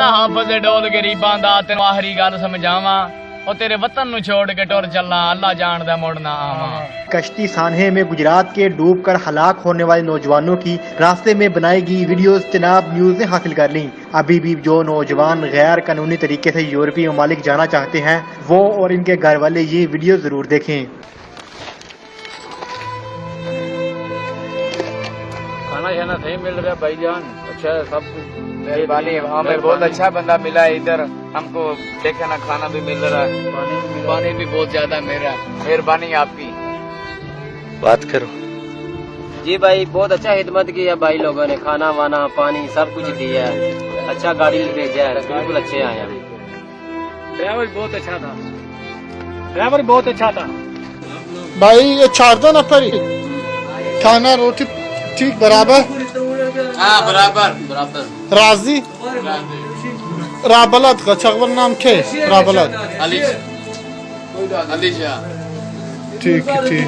अल्लाह हाफिज डोल गरीबां दा तेन आखरी गल समझावां और तेरे वतन नु छोड़ के टुर चलना अल्लाह जानदा मुड़ना आवां। कश्ती सान्हे में गुजरात के डूबकर हलाक होने वाले नौजवानों की रास्ते में बनाई गई वीडियोस चनाब न्यूज ने हासिल कर ली। अभी भी जो नौजवान गैर कानूनी तरीके से यूरोपीय ममालिक जाना चाहते हैं वो और इनके घर वाले ये वीडियो जरूर देखें। खाना शाना सही मिल रहा है भाईजान, अच्छा है सब कुछ। मेहरबानी, हमें बहुत अच्छा बंदा मिला है इधर, हमको देखे ना खाना भी मिल रहा है, पानी भी बहुत ज्यादा मिल रहा है। मेहरबानी आपकी। बात करो जी भाई, बहुत अच्छा खिदमत की है भाई लोगों ने, खाना वाना पानी सब कुछ दिया है, अच्छा गाड़ी भेजा है, बिल्कुल अच्छे आए हैं। ड्राइवर बहुत अच्छा था, ड्राइवर बहुत अच्छा था भाई। ये 4 नफर खाना रोटी ठीक बराबर। हाँ बराबर बराबर। राजी राबलत का चकवर नाम के राबलत अलीशा। ठीक ठीक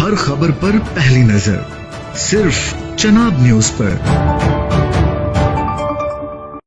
हर खबर पर पहली नजर सिर्फ चनाब न्यूज पर।